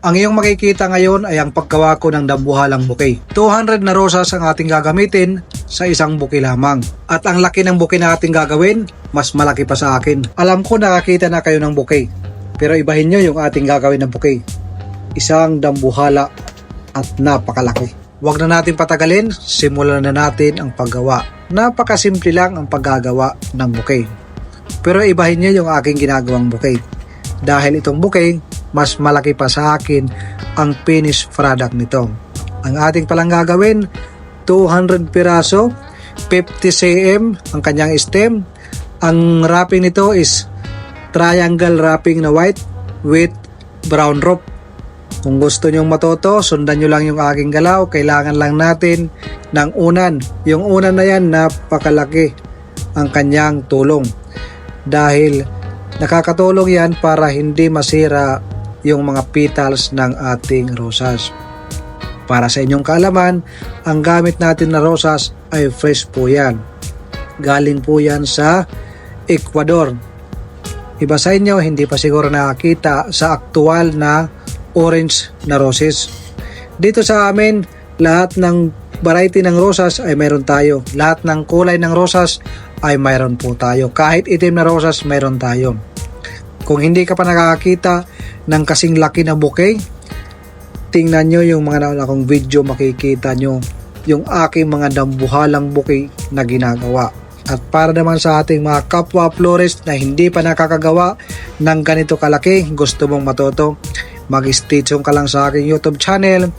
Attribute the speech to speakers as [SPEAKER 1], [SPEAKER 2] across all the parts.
[SPEAKER 1] Ang iyong makikita ngayon ay ang paggawa ko ng dambuhalang bouquet. 200 na rosas ang ating gagamitin sa isang bouquet lamang. At ang laki ng bouquet na ating gagawin, mas malaki pa sa akin. Alam ko nakakita na kayo ng bouquet, pero ibahin nyo yung ating gagawin ng bouquet. Isang dambuhala at napakalaki. Huwag na natin patagalin, simulan na natin ang paggawa. Napakasimple lang ang paggagawa ng bouquet. Pero ibahin nyo yung aking ginagawang bouquet. Dahil itong bouquet, mas malaki pa sa akin ang finished product nito. Ang ating palang gagawin, 200 piraso, 50 cm ang kanyang stem. Ang wrapping nito is triangle wrapping na white with brown rope. Kung gusto nyong matuto, sundan nyo lang yung aking galaw. Kailangan lang natin ng unan. Yung unan na yan, napakalaki ang kanyang tulong. Dahil nakakatulong yan para hindi masira yung mga petals ng ating rosas. Para sa inyong kaalaman, ang gamit natin na rosas ay fresh po yan. Galing po yan sa Ecuador. Iba sa inyo, hindi pa siguro nakakita sa aktual na orange na roses. Dito sa amin, lahat ng variety ng rosas ay mayroon tayo. Lahat ng kulay ng rosas ay mayroon po tayo. Kahit itim na rosas, mayroon tayo. Kung hindi ka pa nakakita ng kasing laki na bouquet, tingnan nyo yung mga nauna kong video, makikita nyo yung aking mga dambuhalang bouquet na ginagawa. At para naman sa ating mga kapwa florist na hindi pa nakakagawa ng ganito kalaki, gusto mong matuto, mag-stay tuned ka lang sa aking YouTube channel,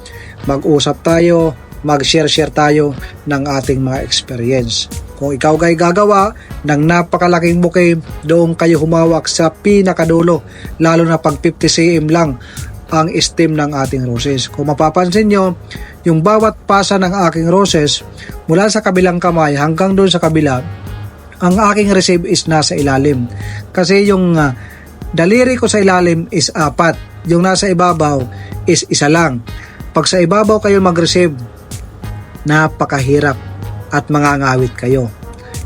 [SPEAKER 1] mag-usap tayo, mag-share tayo ng ating mga experience. Kung ikaw ay gagawa ng napakalaking bouquet, doon kayo humawak sa pinakadulo, lalo na pag 50 cm lang ang stem ng ating roses. Kung mapapansin nyo, yung bawat pasa ng aking roses, mula sa kabilang kamay hanggang doon sa kabila, ang aking receive is nasa ilalim. Kasi yung daliri ko sa ilalim is 4, yung nasa ibabaw is 1 lang. Pag sa ibabaw kayo mag-receive, napakahirap at mangangawit kayo.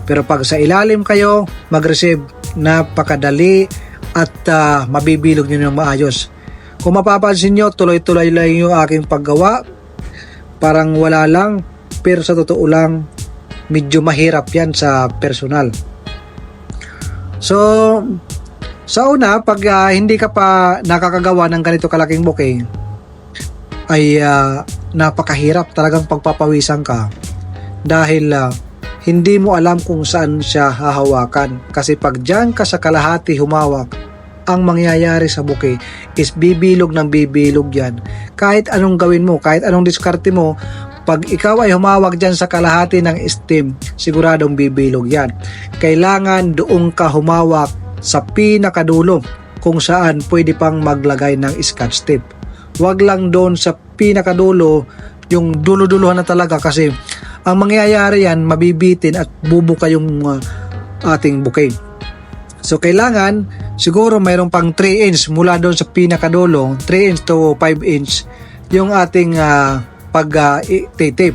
[SPEAKER 1] Pero pag sa ilalim kayo mag-receive, napakadali at mabibilog nyo ng maayos. Kung mapapansin nyo, tuloy-tuloy lang yung aking paggawa. Parang wala lang, pero sa totoo lang, medyo mahirap yan sa personal. So, sa una, pag hindi ka pa nakakagawa ng ganito kalaking bouquet, ay napakahirap, talagang pagpapawisan ka. Dahil hindi mo alam kung saan siya hahawakan. Kasi pag dyan ka sa kalahati humawak, ang mangyayari sa bouquet is bibilog ng bibilog yan. Kahit anong gawin mo, kahit anong diskarte mo, pag ikaw ay humawak dyan sa kalahati ng stem, siguradong bibilog yan. Kailangan doon ka humawak sa pinakadulo kung saan pwede pang maglagay ng scotch tape. Huwag lang doon sa pinakadulo, yung dulo-duluhan na talaga, kasi ang mangyayari yan, mabibitin at bubuka yung ating bouquet. So kailangan siguro mayroon pang 3 inch mula doon sa pinakadulo, 3 inch to 5 inch yung ating pag-tape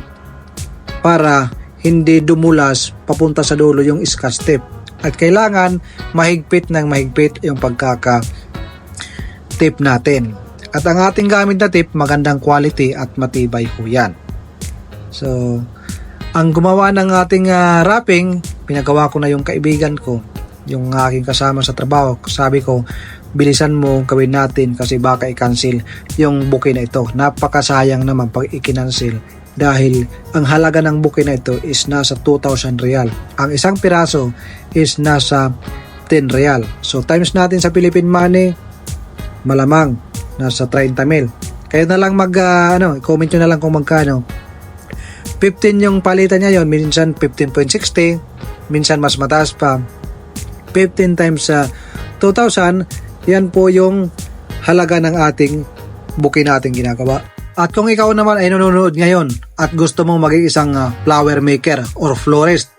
[SPEAKER 1] para hindi dumulas papunta sa dulo yung scotch tape. At kailangan mahigpit ng mahigpit yung pagkaka-tape natin. At ang ating gamit na tape, magandang quality at matibay po yan. So, ang gumawa ng ating wrapping, pinagawa ko na yung kaibigan ko, yung aking kasama sa trabaho. Sabi ko, bilisan mo gawin natin kasi baka i-cancel yung bouquet na ito. Napakasayang naman pag i-cancel dahil ang halaga ng bouquet na ito is nasa 2,000 real. Ang isang piraso is nasa 10 real. So times natin sa Philippine money, malamang nasa 30 mil. Kayo na lang comment nyo na lang kung magkano. 15 yung palitan niya yon, minsan 15.60, minsan mas mataas pa. 15 times 2,000, yan po yung halaga ng ating bouquet nating ginagawa. At kung ikaw naman ay nanonood ngayon at gusto mong maging isang flower maker or florist,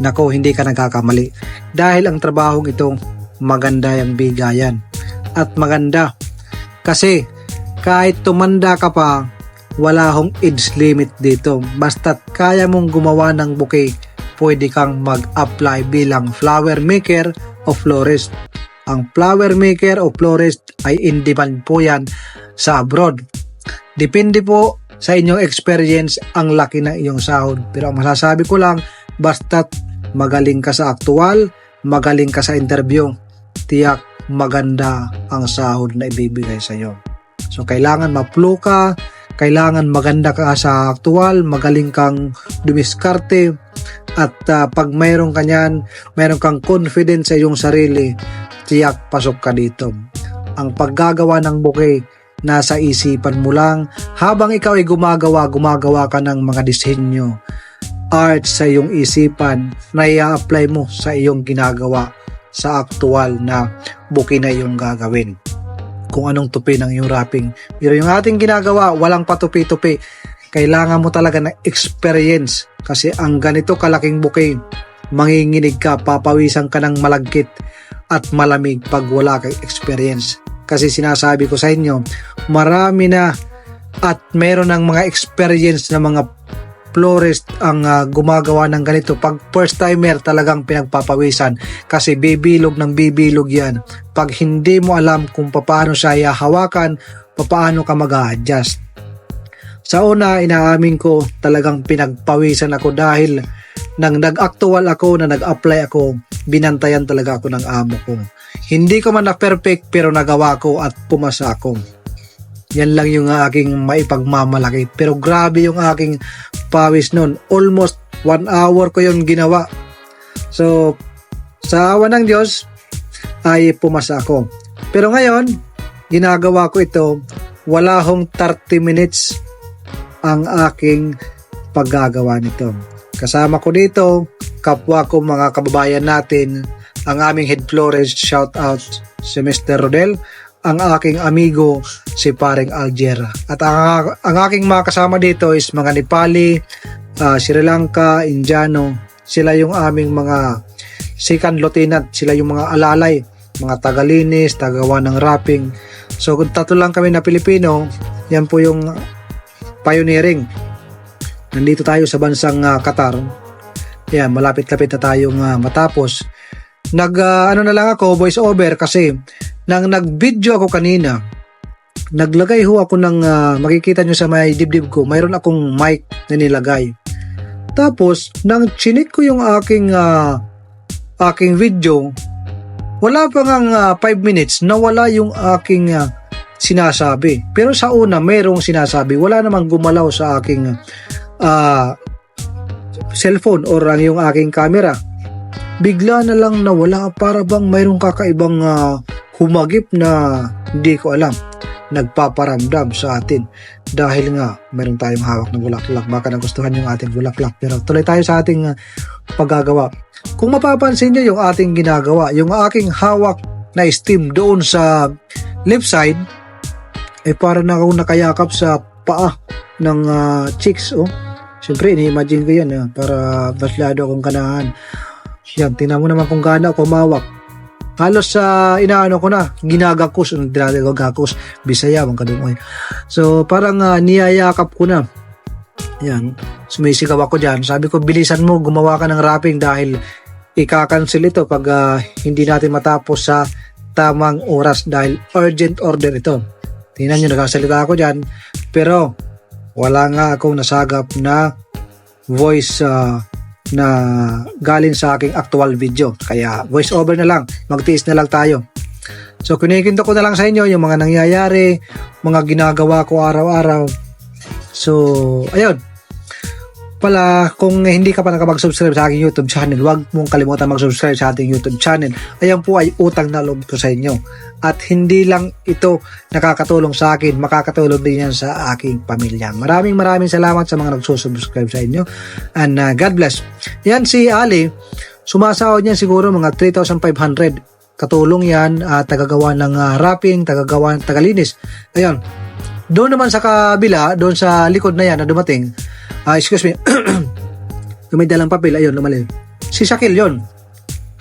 [SPEAKER 1] nako, hindi ka nagkakamali. Dahil ang trabahong ito, maganda yung bigayan. At maganda kasi kahit tumanda ka pa, wala hong age limit dito. Basta't kaya mong gumawa ng bouquet, pwede kang mag-apply bilang flower maker o florist. Ang flower maker o florist ay in demand po yan sa abroad. Depende po sa inyong experience ang laki ng iyong sahod. Pero ang masasabi ko lang, basta't magaling ka sa aktual, magaling ka sa interview, tiyak maganda ang sahod na ibibigay sa iyo. So kailangan ma-flow ka, kailangan maganda ka sa aktual, magaling kang dumiskarte, at pag mayroon ka niyan, mayroon kang confidence sa iyong sarili, tiyak pasok ka dito. Ang paggagawa ng bouquet, nasa isipan mo lang. Habang ikaw ay gumagawa ka ng mga disenyo, art sa iyong isipan na i-apply mo sa iyong ginagawa sa aktual na bouquet na iyong gagawin. Kung anong tupi ng iyong wrapping. Pero yung ating ginagawa, walang patupi-tupi. Kailangan mo talaga ng experience. Kasi ang ganito kalaking bouquet, manginginig ka, papawisan ka ng malagkit at malamig pag wala kang experience. Kasi sinasabi ko sa inyo, marami na at meron ng mga experience na mga florist ang gumagawa ng ganito. Pag first timer, talagang pinagpapawisan kasi bibilog ng bibilog yan. Pag hindi mo alam kung paano siya hawakan, paano ka mag-a-adjust. Sa una, inaamin ko, talagang pinagpawisan ako dahil nang nag-actual ako, na nag-apply ako, binantayan talaga ako ng amo ko. Hindi ko man na perfect pero nagawa ko at pumasa ako. Yan lang yung aking maipagmamalaki. Pero grabe yung aking pawis nun. Almost 1 hour ko yung ginawa. So, sa awa ng Diyos, ay pumasa ako. Pero ngayon, ginagawa ko ito, wala hong 30 minutes ang aking paggagawa nito. Kasama ko dito, kapwa ko mga kababayan natin, ang aming head florist, shout out si Mr. Rodel, ang aking amigo si Paring Algera. At ang aking mga kasama dito is mga Nepali, Sri Lanka, Indiano. Sila yung aming mga second lieutenant, sila yung mga alalay, mga tagalinis, tagawa ng wrapping. So kung tatlo lang kami na Pilipino, yan po yung pioneering. Nandito tayo sa bansang Qatar. Yan, malapit-lapit na tayong matapos. Na lang ako, voice over, kasi nang nag-video ako kanina, naglagay ho ako ng makikita nyo sa may dibdib ko, mayroon akong mic na nilagay. Tapos nang chinik ko yung aking video, wala pa ngang 5 minutes nawala yung aking sinasabi. Pero sa una mayroong sinasabi, wala namang gumalaw sa aking cellphone or yung aking camera. Bigla na lang nawala, para bang mayroong kakaibang humagip na hindi ko alam, nagpaparamdam sa atin dahil nga mayroon tayong hawak ng bulaklak. Baka nagustuhan yung ating bulaklak, pero tuloy tayo sa ating paggagawa. Kung mapapansin nyo yung ating ginagawa, yung aking hawak na steam doon sa left side, para na ako nakayakap sa paa ng chicks. Siyempre ini-imagine ko yan para masyado akong kanahan. Yan, tingnan mo naman kung gaano ako mawak. Halos inaano ko na, ginagakos, gagakos, Bisaya, bang kadungoy. So, parang niyayakap ko na. Yan, sumisigaw ako dyan. Sabi ko, bilisan mo, gumawa ka ng wrapping dahil ika-cancel ito pag hindi natin matapos sa tamang oras dahil urgent order ito. Tingnan nyo, nagsasalita ako dyan. Pero, wala nga akong nasagap na voice na galing sa aking actual video. Kaya voice over na lang, magtiis na lang tayo. So kinikwento ko na lang sa inyo yung mga nangyayari, mga ginagawa ko araw-araw. So ayun. Pala, kung hindi ka pa nakapag-subscribe sa aking YouTube channel, huwag mong kalimutan mag-subscribe sa ating YouTube channel. Ayan po ay utang na loob ko sa inyo. At hindi lang ito nakakatulong sa akin, makakatulong din yan sa aking pamilya. Maraming salamat sa mga nagsusubscribe sa inyo. And God bless. Yan si Ali, sumasahod niya siguro mga 3,500. Katulong yan, tagagawa ng wrapping, tagalinis. Ayun. Doon naman sa kabila, doon sa likod na yan na dumating, excuse me, yung may dalang papel, ayun, lumali. Si Shakil yon.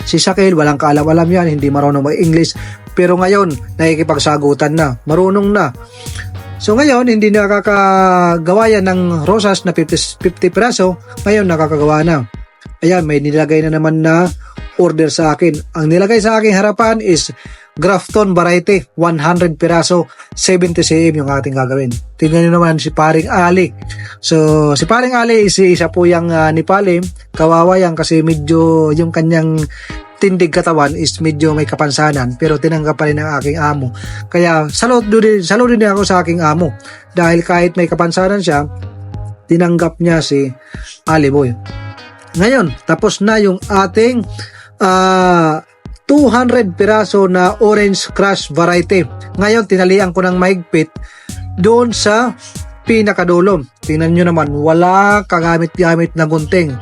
[SPEAKER 1] Si Shakil, walang kaalam-alam yan, hindi marunong mag-English, pero ngayon, nakikipagsagutan na, marunong na. So ngayon, hindi nakakagawa yan ng rosas na 50 piraso, ngayon nakakagawa na. Ayan, may nilagay na naman na order sa akin. Ang nilagay sa aking harapan is Grafton variety, 100 piraso, 70 cm yung ating gagawin. Tingnan nyo naman si Paring Ali. So, si Paring Ali, isa po yung Nepali. Kawawa yan kasi medyo yung kanyang tindig katawan is medyo may kapansanan, pero tinanggap pa rin ng aking amo. Kaya, saludo din ako sa aking amo. Dahil kahit may kapansanan siya, tinanggap niya si Ali Boy. Ngayon, tapos na yung ating 200 piraso na orange crush variety. Ngayon, tinalian ko ng mahigpit doon sa pinakadulo. Tingnan nyo naman, wala kagamit-gamit na gunting.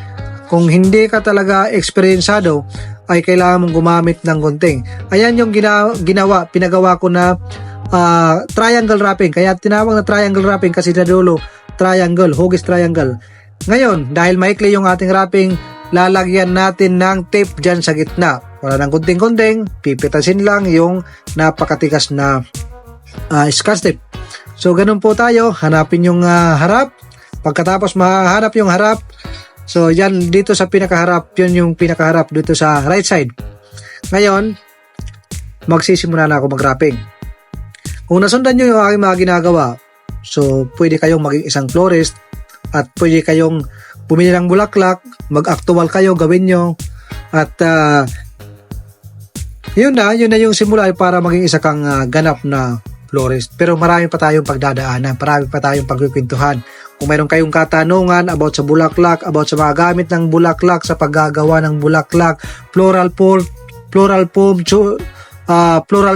[SPEAKER 1] Kung hindi ka talaga eksperyensado, ay kailangan mong gumamit ng gunting. Ayan yung pinagawa ko na triangle wrapping. Kaya tinawag na triangle wrapping kasi sa dulo, triangle, hugis triangle. Ngayon, dahil maikli yung ating wrapping, lalagyan natin ng tape dyan sa gitna. Wala nang gunting-gunting, pipitasin lang yung napakatigas na scotch tape. So, ganun po tayo. Hanapin yung harap. Pagkatapos mahanap yung harap, so yan dito sa pinakaharap, yun yung pinakaharap dito sa right side. Ngayon, magsisimula na ako mag-wrapping. Kung nasundan nyo yung aking mga ginagawa, so pwede kayong maging isang florist at pwede kayong bumili ng bulaklak, mag-actual kayo, gawin nyo. At yun na yung simula para maging isa kang ganap na florist. Pero marami pa tayong pagdadaanan, marami pa tayong pagkukwentuhan. Kung mayroon kayong katanungan about sa bulaklak, about sa mga gamit ng bulaklak, sa paggagawa ng bulaklak, floral foam, floral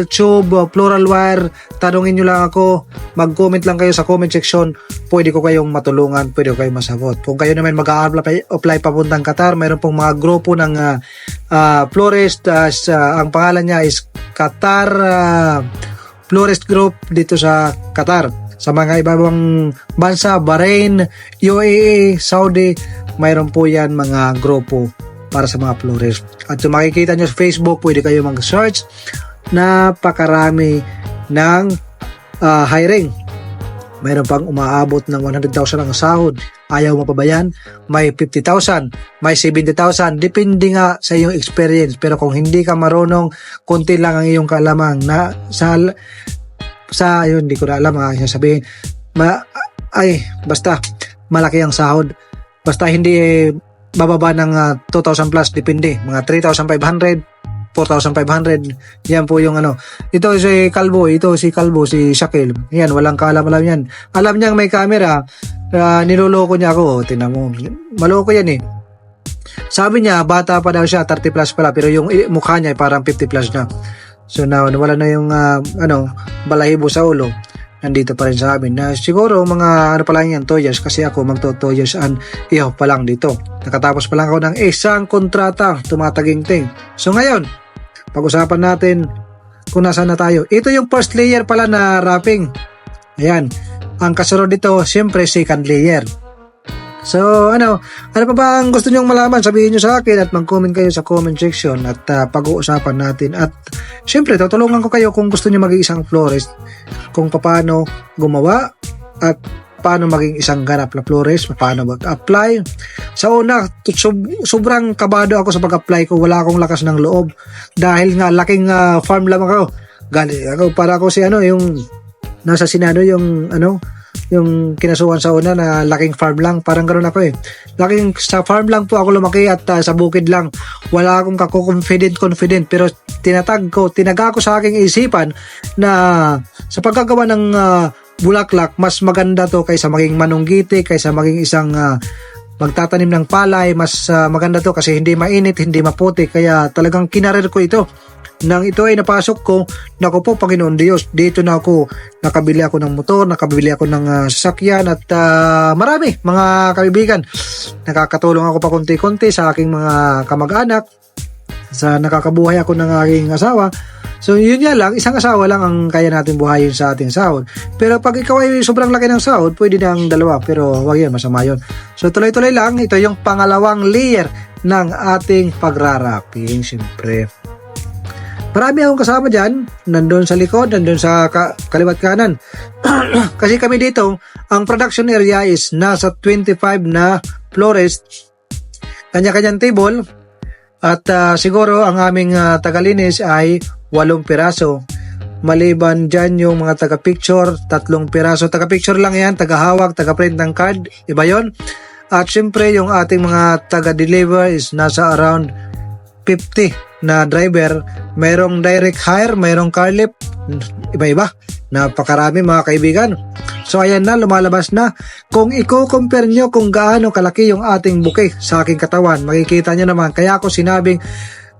[SPEAKER 1] tube, floral wire, tanungin nyo lang ako, mag-comment lang kayo sa comment section, pwede ko kayong matulungan, pwede ko kayong masagot. Kung kayo naman mag-apply papuntang Qatar, mayroon pong mga grupo ng florist, ang pangalan niya is Qatar Florist Group dito sa Qatar. Sa mga ibang bansa, Bahrain, UAE, Saudi, mayroon po yan mga grupo para sa mga florist. At kung makikita nyo sa Facebook, pwede kayo mag-search. Napakarami ng hiring. Mayroon pang umaabot ng 100,000 ang sahod. Ayaw mo pa ba yan? May 50,000, may 70,000. Depende nga sa iyong experience. Pero kung hindi ka marunong, konti lang ang iyong kaalaman na sa yun, hindi ko na alam ang sabihin. Basta malaki ang sahod. Basta hindi bababa ng 2,000 plus, depende. Mga 3,500, 4,500. Yan po yung ano. Ito si Kalbo, si Shakil. Yan, walang kaalam-alam yan. Alam niyang may camera, niloloko niya ako. Tingnan mo. Maloko yan eh. Sabi niya, bata pa daw siya, 30 plus pala, pero yung mukha niya ay parang 50 plus na. So now, wala na yung balahibo sa ulo. Nandito pa rin sa amin. Na siguro mga pa lang yan, 2 years. Kasi ako magto 2 years and ihaw pa lang dito. Nakatapos pa lang ako ng isang kontrata, tumataging-ting. So ngayon, pag-usapan natin kung nasaan na tayo. Ito yung first layer pala na wrapping. Ayan. Ang kasunod dito, siyempre second layer. So, ano pa ba ang gusto nyong malaman? Sabihin nyo sa akin at mag-comment kayo sa comment section at pag-uusapan natin. At syempre, tutulungan ko kayo kung gusto nyo maging isang florist, kung paano gumawa at paano maging isang ganap na florist, paano mag-apply. Sa una, sobrang kabado ako sa pag-apply ko. Wala akong lakas ng loob dahil nga laking farm lang ako. Para ako si yung nasa Senado yung kinasuhan sa una na laking farm lang, parang ganoon ako eh. Sa farm lang po ako lumaki at sa bukid lang. Wala akong confident, pero tinaga ko sa aking isipan na sa pagkagawa ng bulaklak, mas maganda to kaysa maging manunggiti, kaysa maging isang magtatanim ng palay. Mas maganda to kasi hindi mainit, hindi maputi, kaya talagang kinarir ko ito. Nang ito ay napasok ko, naku po, Panginoon Diyos, dito na ako, nakabili ako ng motor, nakabili ako ng sasakyan at marami mga kaibigan. Nakakatulong ako pa konti-konti sa aking mga kamag-anak, sa nakakabuhay ako ng aking asawa. So yun nga lang, isang asawa lang ang kaya natin buhayin sa ating sahod. Pero pag ikaw ay sobrang laki ng sahod, pwede na ang dalawa, pero wag yan, masama yun. So tuloy-tuloy lang, ito yung pangalawang layer ng ating pagrarapping, siyempre. Marami akong kasama dyan, nandun sa likod, nandun sa kaliwat kanan. Kasi kami dito, ang production area is nasa 25 na florist, kanya-kanyang table, at siguro ang aming tagalinis ay 8 piraso. Maliban dyan yung mga taga-picture, 3 piraso. Taga-picture lang yan, taga-hawak, taga-print ng card, iba yon. At syempre yung ating mga taga-deliver is nasa around 50 na driver. Mayroong direct hire, mayroong car lift, iba-iba. Napakarami mga kaibigan. So ayan na, lumalabas na. Kung i-compare nyo kung gaano kalaki yung ating bouquet sa aking katawan, makikita nyo naman. Kaya ako sinabing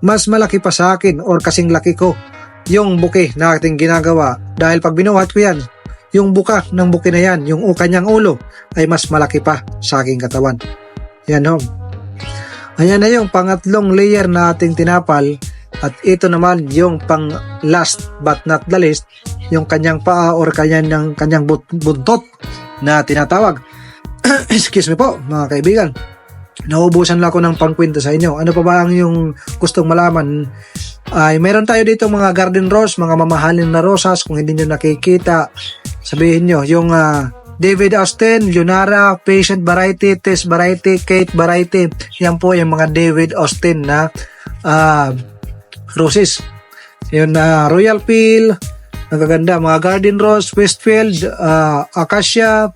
[SPEAKER 1] mas malaki pa sa akin or kasing laki ko yung bouquet na ating ginagawa. Dahil pag binuhat ko yan, yung buka ng bouquet na yan, yung kanyang ulo, ay mas malaki pa sa aking katawan. Yan ho. Ayan na yung pangatlong layer na ating tinapal. At ito naman yung pang last but not the least, yung kanyang paa or kanyang buntot na tinatawag. Excuse me po mga kaibigan. Naubusan lang ako ng pangkwento sa inyo. Ano pa ba ang yung gustong malaman? Ay meron tayo dito mga garden rose, mga mamahalin na rosas. Kung hindi nyo nakikita, sabihin nyo yung David Austin, Lunara, Patient Variety, Test Variety, Kate Variety. Yan po yung mga David Austin na roses. Yun Royal Peel, nagaganda, mga Garden Rose, Westfield, Acacia,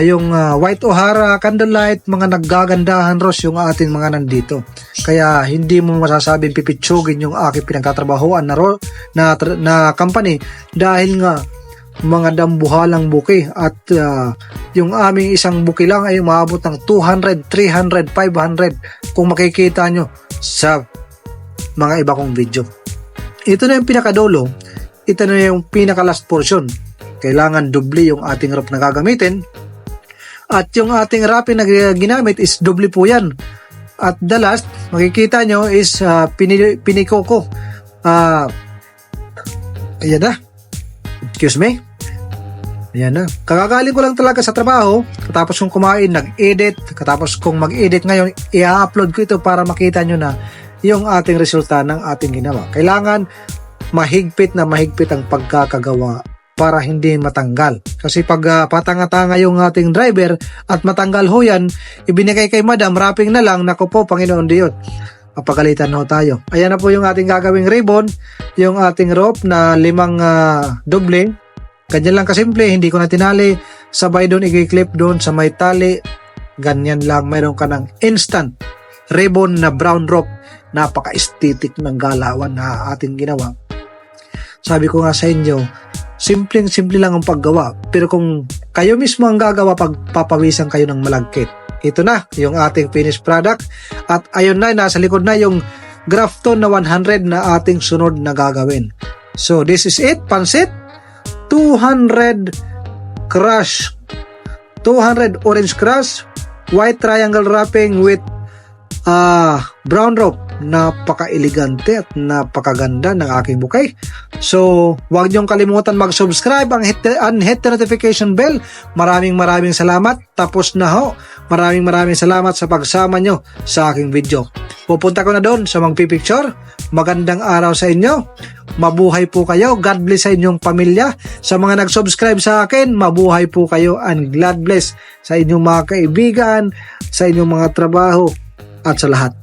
[SPEAKER 1] yung White O'Hara, Candlelight, mga naggagandahan rose yung ating mga nandito. Kaya hindi mo masasabing pipitsugin yung aking pinagtatrabahoan na company dahil nga mga dambuhalang bouquet at yung aming isang bouquet lang ay umaabot ng 200, 300, 500 kung makikita nyo sa mga iba kong video. Ito na yung pinakadulo. Ito na yung pinaka last portion. Kailangan doble yung ating rope na gagamitin. At yung ating wrapping na ginamit is doble po yan. At the last, makikita nyo is piniko ko. Ayan na. Excuse me. Ayan na. Kakagaling ko lang talaga sa trabaho. Katapos kong kumain, nag-edit. Katapos kong mag-edit ngayon, i-upload ko ito para makita nyo na yung ating resulta ng ating ginawa. Kailangan mahigpit ang pagkakagawa para hindi matanggal. Kasi pag patanga-tanga yung ating driver at matanggal ho yan, ibinigay kay madam, wrapping na lang, naku po, Panginoon Diyos. Mapagalitan ho tayo. Ayan na po yung ating gagawing ribbon, yung ating rope na 5 doble. Ganyan lang kasimple, hindi ko na tinali. Sabay doon, i-clip doon sa may tali. Ganyan lang, mayroon ka ng instant ribbon na brown rope. Napaka-aesthetic ng galawan na ating ginawa. Sabi ko nga sa inyo, simpleng-simple lang ang paggawa. Pero kung kayo mismo ang gagawa, pagpapawisan kayo ng malagkit. Ito na, yung ating finished product. At ayun na, nasa likod na yung Grafton na 100 na ating sunod na gagawin. So, this is it, pansit. 200 crush. 200 orange crush. White triangle wrapping with brown rope. Napaka-elegante at napakaganda ng aking bouquet. So, huwag niyong kalimutan mag-subscribe and hit the notification bell. Maraming salamat. Tapos na ho. Maraming salamat sa pagsama nyo sa aking video. Pupunta ko na doon sa magpipicture. Magandang araw sa inyo. Mabuhay po kayo. God bless sa inyong pamilya. Sa mga nag-subscribe sa akin, mabuhay po kayo and God bless sa inyong mga kaibigan, sa inyong mga trabaho at sa lahat.